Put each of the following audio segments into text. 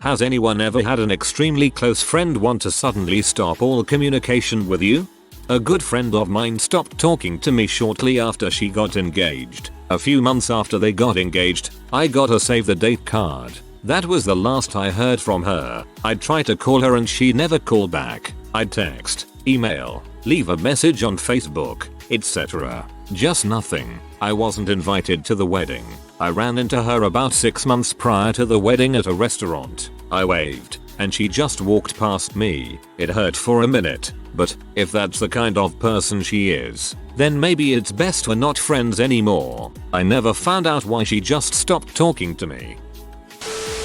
Has anyone ever had an extremely close friend want to suddenly stop all communication with you? A good friend of mine stopped talking to me shortly after she got engaged. A few months after they got engaged, I got a save the date card. That was the last I heard from her. I'd try to call her and she never called back. I'd text, email, leave a message on Facebook, etc. Just nothing. I wasn't invited to the wedding. I ran into her about 6 months prior to the wedding at a restaurant. I waved, and she just walked past me. It hurt for a minute, but if that's the kind of person she is, then maybe it's best we're not friends anymore. I never found out why she just stopped talking to me.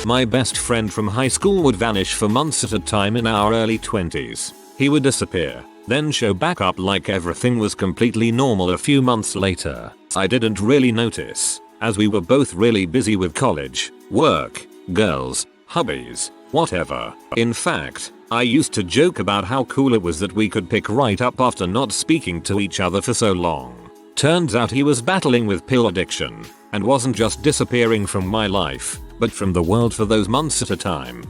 My best friend from high school would vanish for months at a time in our early 20s. He would disappear, then show back up like everything was completely normal a few months later. I didn't really notice, as we were both really busy with college, work, girls, hobbies, whatever. In fact, I used to joke about how cool it was that we could pick right up after not speaking to each other for so long. Turns out he was battling with pill addiction, and wasn't just disappearing from my life, but from the world for those months at a time.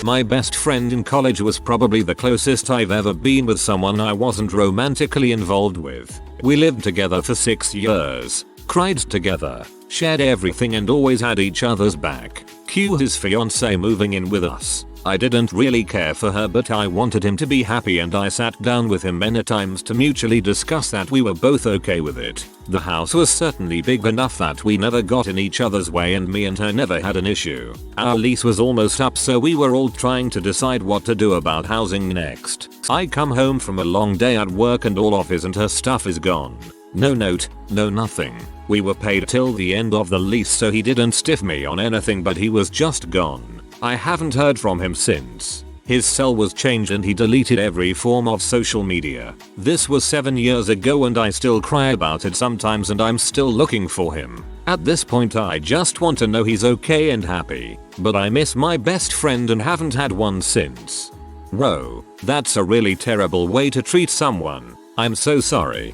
My best friend in college was probably the closest I've ever been with someone I wasn't romantically involved with. We lived together for 6 years, cried together, shared everything and always had each other's back. Cue his fiancée moving in with us. I didn't really care for her, but I wanted him to be happy and I sat down with him many times to mutually discuss that we were both okay with it. The house was certainly big enough that we never got in each other's way and me and her never had an issue. Our lease was almost up, so we were all trying to decide what to do about housing next. I come home from a long day at work and all of his and her stuff is gone. No note, no nothing. We were paid till the end of the lease, so he didn't stiff me on anything, but he was just gone. I haven't heard from him since. His cell was changed and he deleted every form of social media. This was 7 years ago and I still cry about it sometimes and I'm still looking for him. At this point I just want to know he's okay and happy. But I miss my best friend and haven't had one since. Whoa, that's a really terrible way to treat someone. I'm so sorry.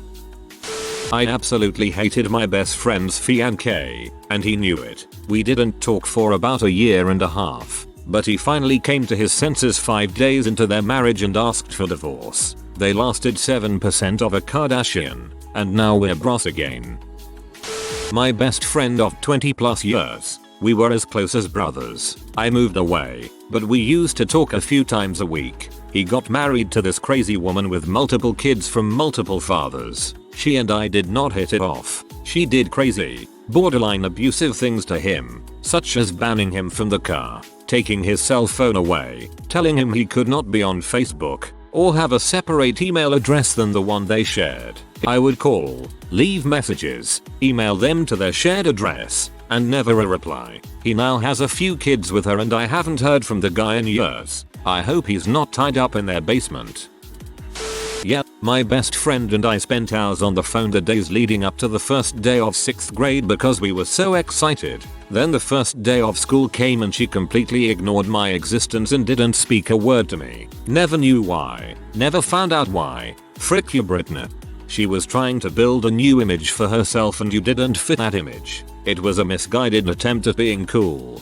I absolutely hated my best friend's fiancé, and he knew it. We didn't talk for about a year and a half, but he finally came to his senses 5 days into their marriage and asked for divorce. They lasted 7% of a Kardashian, and now we're bros again. My best friend of 20 plus years. We were as close as brothers. I moved away, but we used to talk a few times a week. He got married to this crazy woman with multiple kids from multiple fathers. She and I did not hit it off. She did crazy, borderline abusive things to him, such as banning him from the car, taking his cell phone away, telling him he could not be on Facebook, or have a separate email address than the one they shared. I would call, leave messages, email them to their shared address, and never a reply. He now has a few kids with her and I haven't heard from the guy in years. I hope he's not tied up in their basement. Yeah, my best friend and I spent hours on the phone the days leading up to the first day of 6th grade because we were so excited. Then the first day of school came and she completely ignored my existence and didn't speak a word to me. Never knew why. Never found out why. Frick you, Britney. She was trying to build a new image for herself and you didn't fit that image. It was a misguided attempt at being cool.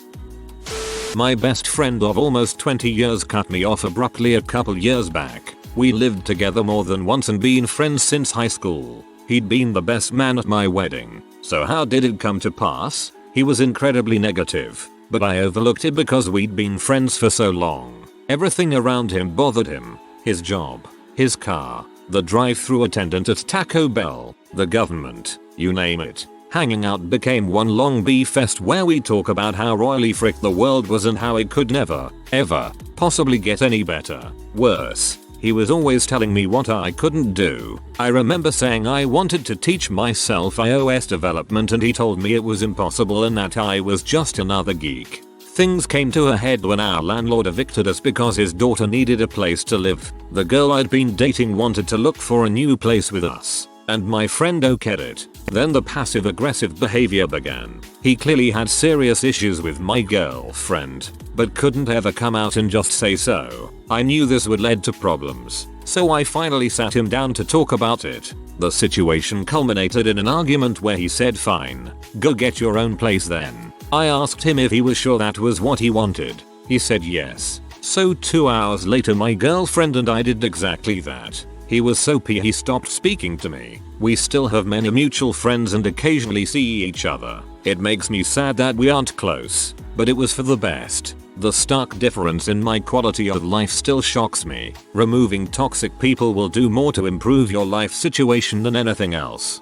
My best friend of almost 20 years cut me off abruptly a couple years back. We lived together more than once and been friends since high school. He'd been the best man at my wedding. So how did it come to pass? He was incredibly negative, but I overlooked it because we'd been friends for so long. Everything around him bothered him. His job, his car, the drive-thru attendant at Taco Bell, the government, you name it. Hanging out became one long beef fest where we talk about how royally fricked the world was and how it could never, ever, possibly get any better. Worse, he was always telling me what I couldn't do. I remember saying I wanted to teach myself iOS development and he told me it was impossible and that I was just another geek. Things came to a head when our landlord evicted us because his daughter needed a place to live. The girl I'd been dating wanted to look for a new place with us, and my friend okayed it. Then the passive-aggressive behavior began. He clearly had serious issues with my girlfriend, but couldn't ever come out and just say so. I knew this would lead to problems, so I finally sat him down to talk about it. The situation culminated in an argument where he said, fine, go get your own place then. I asked him if he was sure that was what he wanted. He said yes. So 2 hours later my girlfriend and I did exactly that. He was so pissed he stopped speaking to me. We still have many mutual friends and occasionally see each other. It makes me sad that we aren't close, but it was for the best. The stark difference in my quality of life still shocks me. Removing toxic people will do more to improve your life situation than anything else.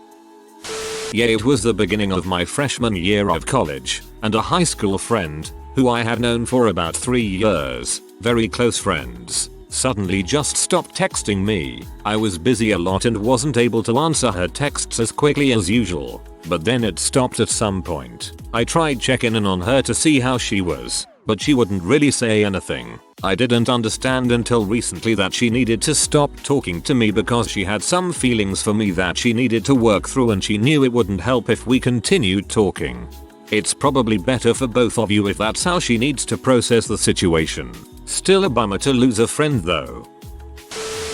Yeah, it was the beginning of my freshman year of college, and a high school friend, who I had known for about 3 years, very close friends, suddenly just stopped texting me. I was busy a lot and wasn't able to answer her texts as quickly as usual, but then it stopped at some point. I tried checking in on her to see how she was, but she wouldn't really say anything. I didn't understand until recently that she needed to stop talking to me because she had some feelings for me that she needed to work through, and she knew it wouldn't help if we continued talking. It's probably better for both of you if that's how she needs to process the situation. Still a bummer to lose a friend though.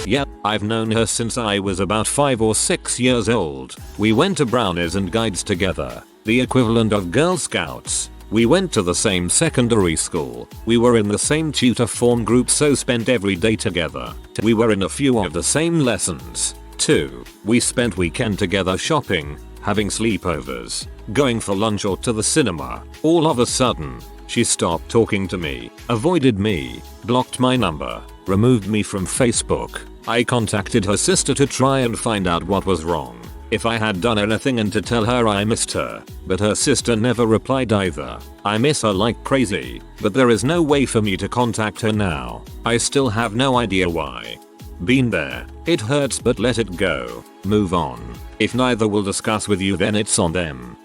Yeah, I've known her since I was about 5 or 6 years old. We went to Brownies and Guides together, the equivalent of Girl Scouts. We went to the same secondary school. We were in the same tutor form group, so spent every day together. We were in a few of the same lessons, too. We spent weekend together shopping, having sleepovers, going for lunch or to the cinema. All of a sudden, she stopped talking to me, avoided me, blocked my number, removed me from Facebook. I contacted her sister to try and find out what was wrong, if I had done anything, and to tell her I missed her, but her sister never replied either. I miss her like crazy, but there is no way for me to contact her now. I still have no idea why. Been there. It hurts, but let it go. Move on. If neither will discuss with you, then it's on them.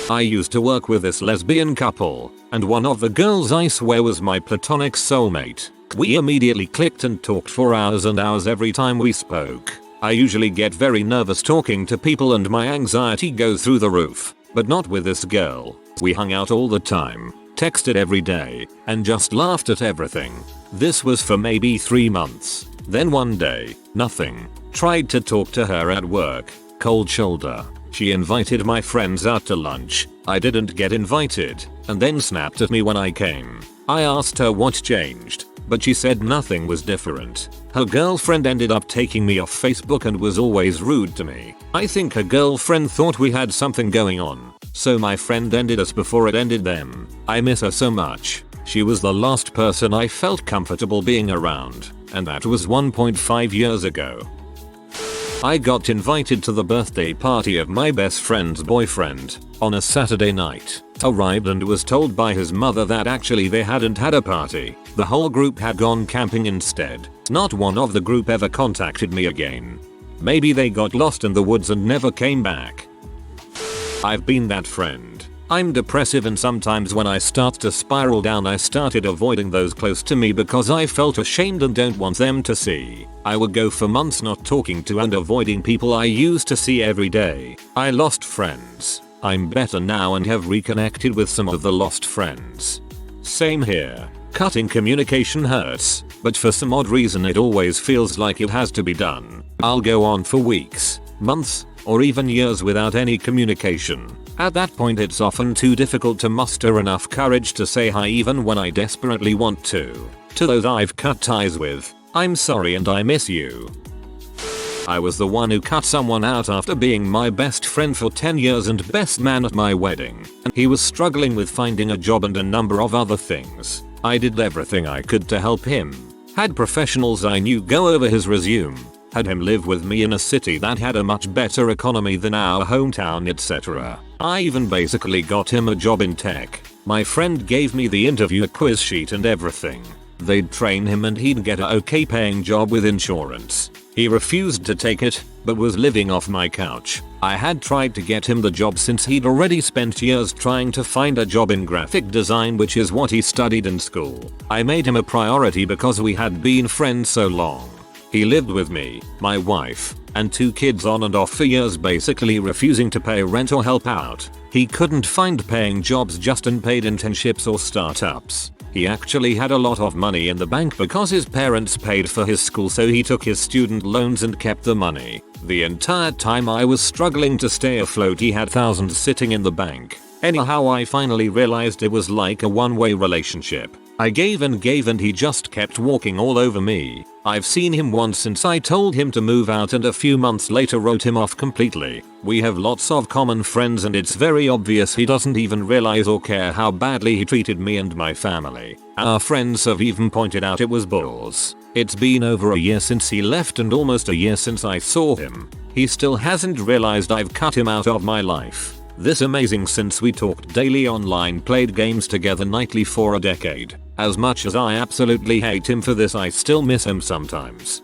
I used to work with this lesbian couple, and one of the girls I swear was my platonic soulmate. We immediately clicked and talked for hours and hours every time we spoke. I usually get very nervous talking to people and my anxiety goes through the roof, but not with this girl. We hung out all the time, texted every day, and just laughed at everything. This was for maybe 3 months. Then one day, nothing. Tried to talk to her at work, cold shoulder. She invited my friends out to lunch. I didn't get invited, and then snapped at me when I came. I asked her what changed, but she said nothing was different. Her girlfriend ended up taking me off Facebook and was always rude to me. I think her girlfriend thought we had something going on, so my friend ended us before it ended them. I miss her so much. She was the last person I felt comfortable being around, and that was 1.5 years ago. I got invited to the birthday party of my best friend's boyfriend on a Saturday night. Arrived and was told by his mother that actually they hadn't had a party. The whole group had gone camping instead. Not one of the group ever contacted me again. Maybe they got lost in the woods and never came back. I've been that friend. I'm depressive, and sometimes when I start to spiral down, I started avoiding those close to me because I felt ashamed and don't want them to see. I would go for months not talking to and avoiding people I used to see every day. I lost friends. I'm better now and have reconnected with some of the lost friends. Same here. Cutting communication hurts, but for some odd reason it always feels like it has to be done. I'll go on for weeks, months, or even years without any communication. At that point it's often too difficult to muster enough courage to say hi even when I desperately want to. To those I've cut ties with, I'm sorry and I miss you. I was the one who cut someone out after being my best friend for 10 years and best man at my wedding. And he was struggling with finding a job and a number of other things. I did everything I could to help him. Had professionals I knew go over his resume. Had him live with me in a city that had a much better economy than our hometown, etc. I even basically got him a job in tech. My friend gave me the interview quiz sheet and everything. They'd train him and he'd get a okay paying job with insurance. He refused to take it, but was living off my couch. I had tried to get him the job since he'd already spent years trying to find a job in graphic design, which is what he studied in school. I made him a priority because we had been friends so long. He lived with me, my wife, and 2 kids on and off for years, basically refusing to pay rent or help out. He couldn't find paying jobs, just unpaid internships or startups. He actually had a lot of money in the bank because his parents paid for his school, so he took his student loans and kept the money. The entire time I was struggling to stay afloat, he had thousands sitting in the bank. Anyhow, I finally realized it was like a one-way relationship. I gave and he just kept walking all over me. I've seen him once since I told him to move out and a few months later wrote him off completely. We have lots of common friends and it's very obvious he doesn't even realize or care how badly he treated me and my family. Our friends have even pointed out it was balls. It's been over a year since he left and almost a year since I saw him. He still hasn't realized I've cut him out of my life. This amazing since we talked daily online, played games together nightly for a decade. As much as I absolutely hate him for this, I still miss him sometimes.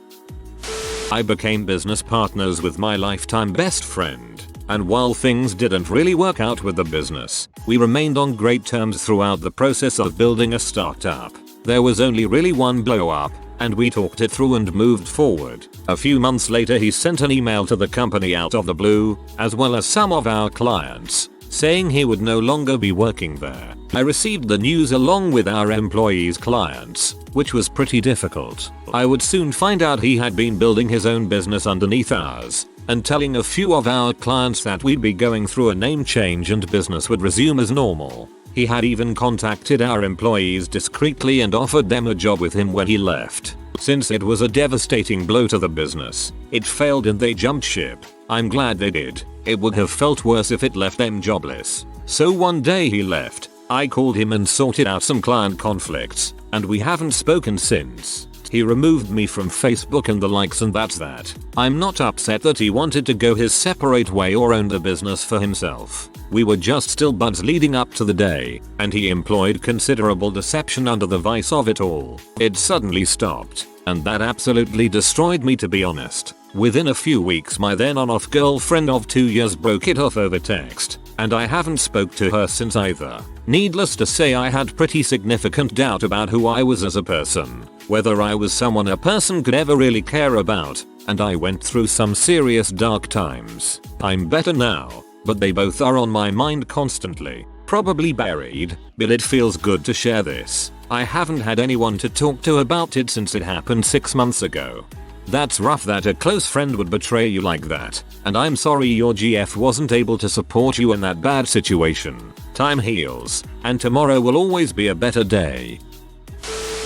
I became business partners with my lifetime best friend, and while things didn't really work out with the business, we remained on great terms throughout the process of building a startup. There was only really one blow up, and we talked it through and moved forward. A few months later he sent an email to the company out of the blue, as well as some of our clients, saying he would no longer be working there. I received the news along with our employees' clients, which was pretty difficult. I would soon find out he had been building his own business underneath ours, and telling a few of our clients that we'd be going through a name change and business would resume as normal. He had even contacted our employees discreetly and offered them a job with him when he left. Since it was a devastating blow to the business, it failed and they jumped ship. I'm glad they did. It would have felt worse if it left them jobless. So one day he left. I called him and sorted out some client conflicts, and we haven't spoken since. He removed me from Facebook and the likes, and that's that. I'm not upset that he wanted to go his separate way or own the business for himself. We were just still buds leading up to the day, and he employed considerable deception under the vice of it all. It suddenly stopped, and that absolutely destroyed me, to be honest. Within a few weeks my then on-off girlfriend of 2 years broke it off over text, and I haven't spoke to her since either. Needless to say, I had pretty significant doubt about who I was as a person, whether I was someone a person could ever really care about, and I went through some serious dark times. I'm better now, but they both are on my mind constantly, probably buried, but it feels good to share this. I haven't had anyone to talk to about it since it happened 6 months ago. That's rough that a close friend would betray you like that, and I'm sorry your GF wasn't able to support you in that bad situation. Time heals, and tomorrow will always be a better day.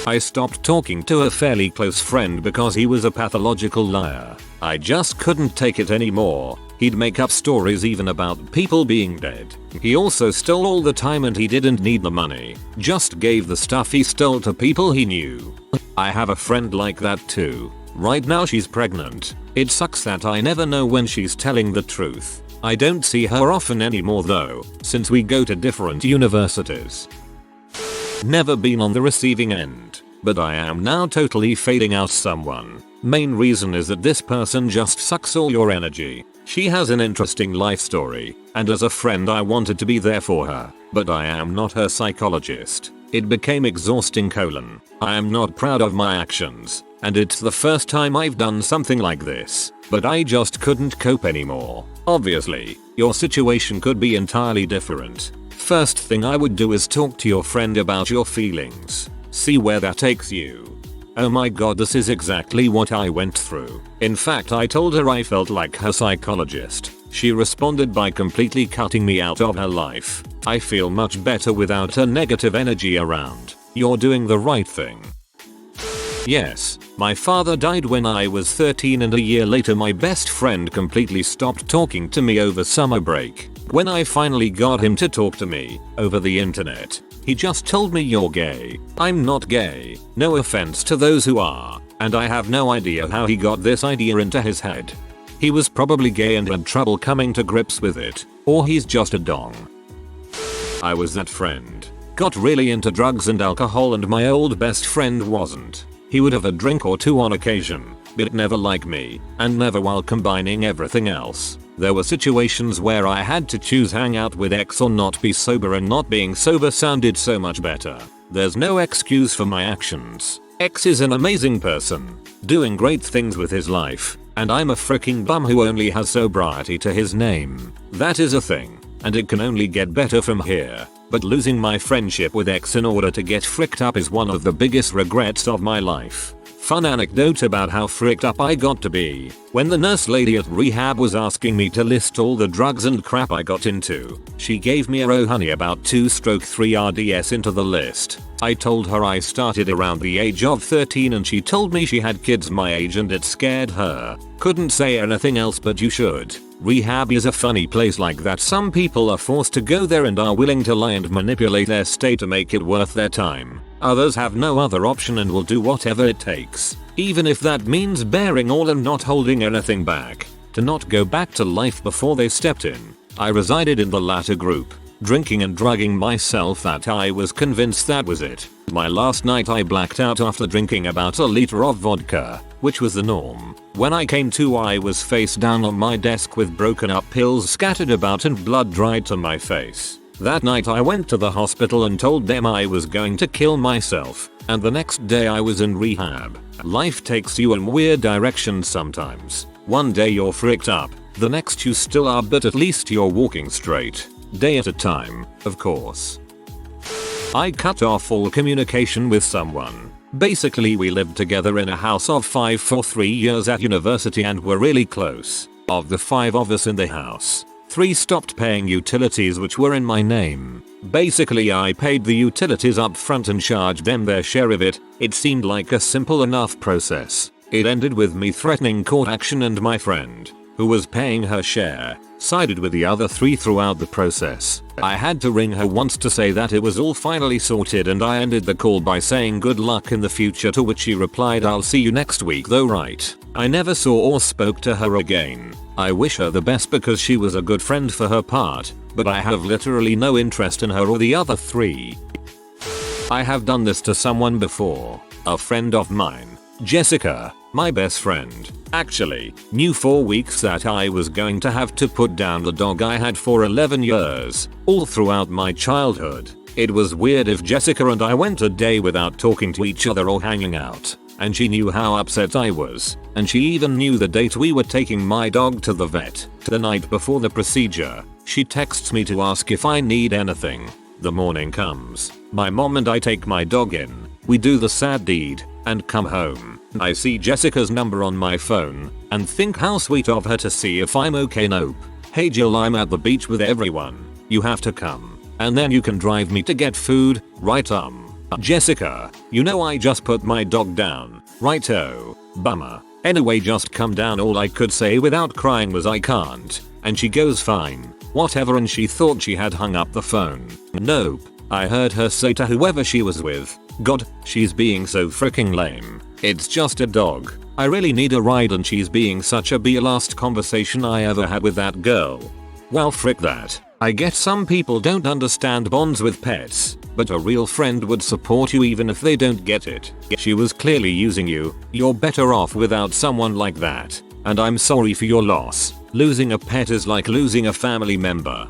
I stopped talking to a fairly close friend because he was a pathological liar. I just couldn't take it anymore. He'd make up stories even about people being dead. He also stole all the time and he didn't need the money. Just gave the stuff he stole to people he knew. I have a friend like that too. Right now she's pregnant. It sucks that I never know when she's telling the truth. I don't see her often anymore though, since we go to different universities. Never been on the receiving end, but I am now totally fading out someone. Main reason is that this person just sucks all your energy. She has an interesting life story, and as a friend I wanted to be there for her, but I am not her psychologist. It became exhausting. I am not proud of my actions, and it's the first time I've done something like this, but I just couldn't cope anymore. Obviously, your situation could be entirely different. First thing I would do is talk to your friend about your feelings. See where that takes you. Oh my god, this is exactly what I went through. In fact, I told her I felt like her psychologist. She responded by completely cutting me out of her life. I feel much better without her negative energy around. You're doing the right thing. Yes, my father died when I was 13 and a year later my best friend completely stopped talking to me over summer break. When I finally got him to talk to me over the internet, he just told me you're gay. I'm not gay, no offense to those who are, and I have no idea how he got this idea into his head. He was probably gay and had trouble coming to grips with it, or he's just a dong. I was that friend. Got really into drugs and alcohol and my old best friend wasn't. He would have a drink or two on occasion, but never like me, and never while combining everything else. There were situations where I had to choose hang out with X or not be sober, and not being sober sounded so much better. There's no excuse for my actions. X is an amazing person, doing great things with his life, and I'm a freaking bum who only has sobriety to his name. That is a thing, and it can only get better from here. But losing my friendship with X in order to get fricked up is one of the biggest regrets of my life. fun anecdote about how fricked up I got to be. When the nurse lady at rehab was asking me to list all the drugs and crap I got into, she gave me a honey about 2/3 RDS into the list. I told her I started around the age of 13 and she told me she had kids my age and it scared her. Couldn't say anything else, but you should. Rehab is a funny place like that. Some people are forced to go there and are willing to lie and manipulate their state to make it worth their time. Others have no other option and will do whatever it takes, even if that means bearing all and not holding anything back, to not go back to life before they stepped in. I resided in the latter group, drinking and drugging myself that I was convinced that was it. My last night I blacked out after drinking about a liter of vodka, which was the norm. When I came to, I was face down on my desk with broken up pills scattered about and blood dried to my face. That night I went to the hospital and told them I was going to kill myself, and the next day I was in rehab. Life takes you in weird directions sometimes. One day you're fricked up, the next you still are, but at least you're walking straight. Day at a time, of course. I cut off all communication with someone. Basically we lived together in a house of 5 for 3 years at university and were really close. Of the 5 of us in the house, 3 stopped paying utilities which were in my name. Basically I paid the utilities up front and charged them their share of it. It seemed like a simple enough process. It ended with me threatening court action, and my friend, who was paying her share, sided with the other 3 throughout the process. I had to ring her once to say that it was all finally sorted, and I ended the call by saying good luck in the future, to which she replied, "I'll see you next week though, right?" I never saw or spoke to her again. I wish her the best because she was a good friend for her part, but I have literally no interest in her or the other 3. I have done this to someone before. A friend of mine, Jessica, my best friend, actually knew for weeks that I was going to have to put down the dog I had for 11 years, all throughout my childhood. It was weird if Jessica and I went a day without talking to each other or hanging out, and she knew how upset I was, and she even knew the date we were taking my dog to the vet. The night before the procedure, she texts me to ask if I need anything. The morning comes, my mom and I take my dog in, we do the sad deed, and come home. I see Jessica's number on my phone, and think how sweet of her to see if I'm okay. Nope. "Hey Jill, I'm at the beach with everyone. You have to come, and then you can drive me to get food, right?" Jessica, you know I just put my dog down, righto. Bummer. Anyway, just come down. All I could say without crying was I can't, and she goes fine, whatever, and she thought she had hung up the phone. Nope. I heard her say to whoever she was with, "God, she's being so freaking lame. It's just a dog. I really need a ride," and she's being such a B. Last conversation I ever had with that girl. Well, frick that. I get some people don't understand bonds with pets, but a real friend would support you even if they don't get it. She was clearly using you. You're better off without someone like that, and I'm sorry for your loss. Losing a pet is like losing a family member.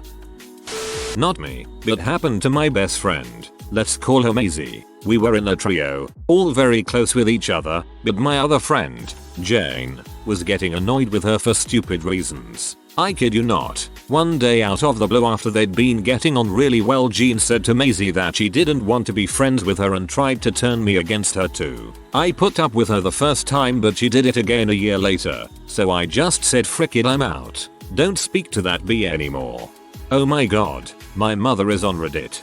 Not me, but happened to my best friend. Let's call her Maisie. We were in a trio, all very close with each other, but my other friend, Jane, was getting annoyed with her for stupid reasons. I kid you not. One day out of the blue, after they'd been getting on really well, Jean said to Maisie that she didn't want to be friends with her and tried to turn me against her too. I put up with her the first time, but she did it again a year later, so I just said frick it, I'm out. Don't speak to that B anymore. Oh my god, my mother is on Reddit.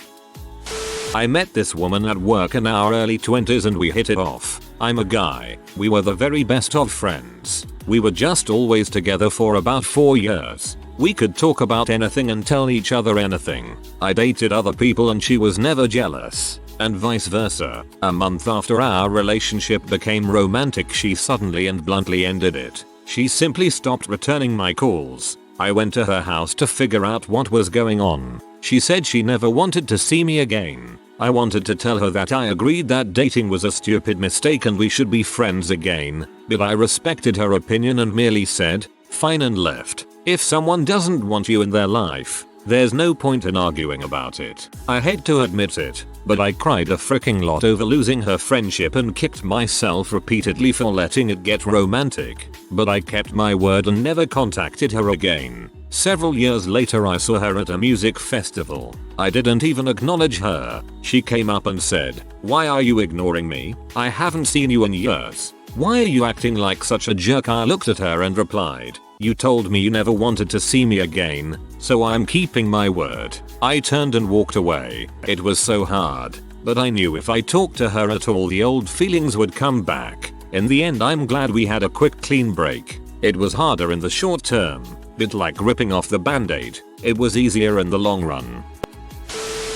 I met this woman at work in our early 20s and we hit it off. I'm a guy. We were the very best of friends. We were just always together for about 4 years. We could talk about anything and tell each other anything. I dated other people and she was never jealous, and vice versa. A month after our relationship became romantic, she suddenly and bluntly ended it. She simply stopped returning my calls. I went to her house to figure out what was going on. She said she never wanted to see me again. I wanted to tell her that I agreed that dating was a stupid mistake and we should be friends again, but I respected her opinion and merely said, fine, and left. If someone doesn't want you in their life, there's no point in arguing about it. I hate to admit it, but I cried a freaking lot over losing her friendship and kicked myself repeatedly for letting it get romantic. But I kept my word and never contacted her again. Several years later I saw her at a music festival. I didn't even acknowledge her. She came up and said, "Why are you ignoring me? I haven't seen you in years." Why are you acting like such a jerk? I looked at her and replied, you told me you never wanted to see me again, so I'm keeping my word. I turned and walked away. It was so hard, but I knew if I talked to her at all the old feelings would come back. In the end I'm glad we had a quick clean break. It was harder in the short term, bit like ripping off the band-aid. It was easier in the long run.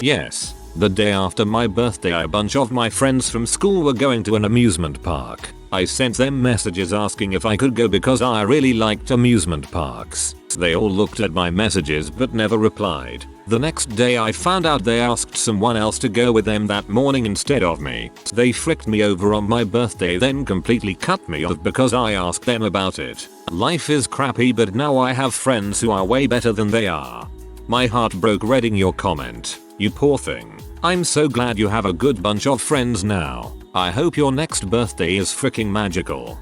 Yes, the day after my birthday a bunch of my friends from school were going to an amusement park. I sent them messages asking if I could go because I really liked amusement parks. They all looked at my messages but never replied. The next day I found out they asked someone else to go with them that morning instead of me. They fricked me over on my birthday then completely cut me off because I asked them about it. Life is crappy but now I have friends who are way better than they are. My heart broke reading your comment. You poor thing. I'm so glad you have a good bunch of friends now. I hope your next birthday is freaking magical.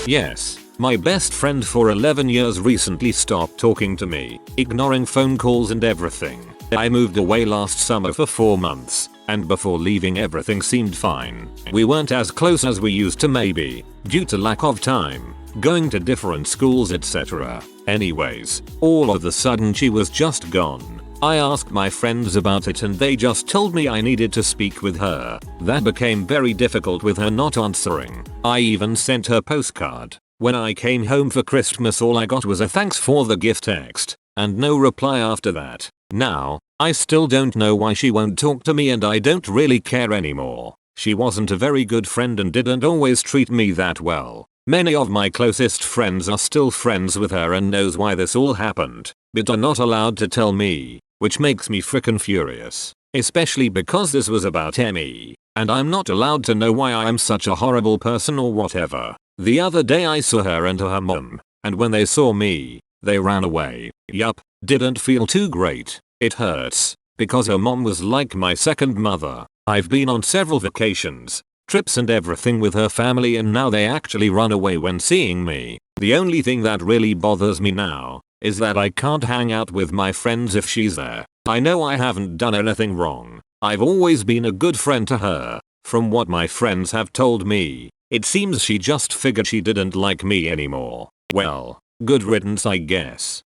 Yes, my best friend for 11 years recently stopped talking to me, ignoring phone calls and everything. I moved away last summer for 4 months, and before leaving everything seemed fine. We weren't as close as we used to maybe, due to lack of time, going to different schools etc. Anyways, all of a sudden she was just gone. I asked my friends about it and they just told me I needed to speak with her. That became very difficult with her not answering. I even sent her postcard. When I came home for Christmas all I got was a thanks for the gift text, and no reply after that. Now, I still don't know why she won't talk to me and I don't really care anymore. She wasn't a very good friend and didn't always treat me that well. Many of my closest friends are still friends with her and knows why this all happened, but are not allowed to tell me, which makes me frickin' furious. Especially because this was about me, and I'm not allowed to know why I'm such a horrible person or whatever. The other day I saw her and her mom, and when they saw me, they ran away. Yup, didn't feel too great. It hurts, because her mom was like my second mother. I've been on several vacations, trips and everything with her family and now they actually run away when seeing me. The only thing that really bothers me now is that I can't hang out with my friends if she's there. I know I haven't done anything wrong. I've always been a good friend to her. From what my friends have told me, it seems she just figured she didn't like me anymore. Well, good riddance I guess.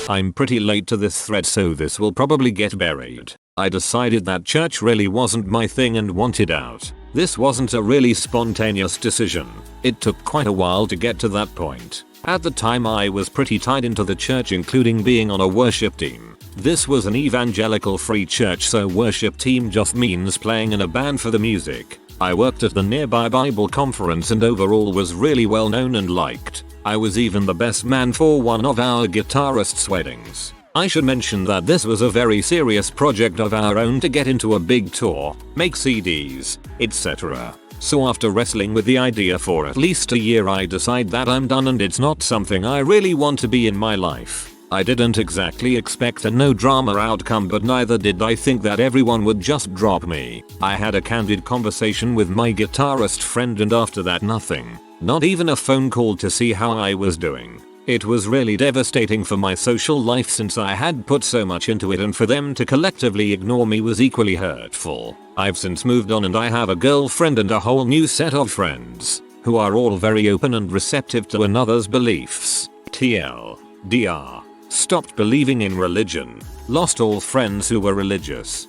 I'm pretty late to this thread so this will probably get buried. I decided that church really wasn't my thing and wanted out. This wasn't a really spontaneous decision. It took quite a while to get to that point. At the time I was pretty tied into the church including being on a worship team. This was an evangelical free church so worship team just means playing in a band for the music. I worked at the nearby Bible conference and overall was really well known and liked. I was even the best man for one of our guitarist's weddings. I should mention that this was a very serious project of our own to get into a big tour, make CDs, etc. So after wrestling with the idea for at least a year I decide that I'm done and it's not something I really want to be in my life. I didn't exactly expect a no drama outcome but neither did I think that everyone would just drop me. I had a candid conversation with my guitarist friend and after that nothing. Not even a phone call to see how I was doing. It was really devastating for my social life since I had put so much into it and for them to collectively ignore me was equally hurtful. I've since moved on and I have a girlfriend and a whole new set of friends, who are all very open and receptive to another's beliefs. TLDR. Stopped believing in religion. Lost all friends who were religious.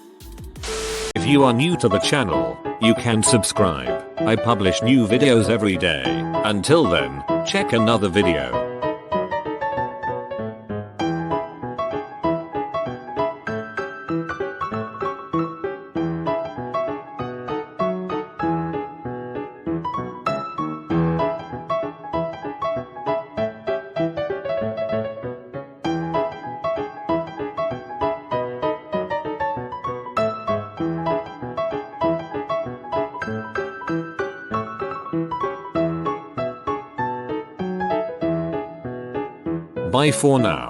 If you are new to the channel, you can subscribe. I publish new videos every day. Until then, check another video. Bye for now.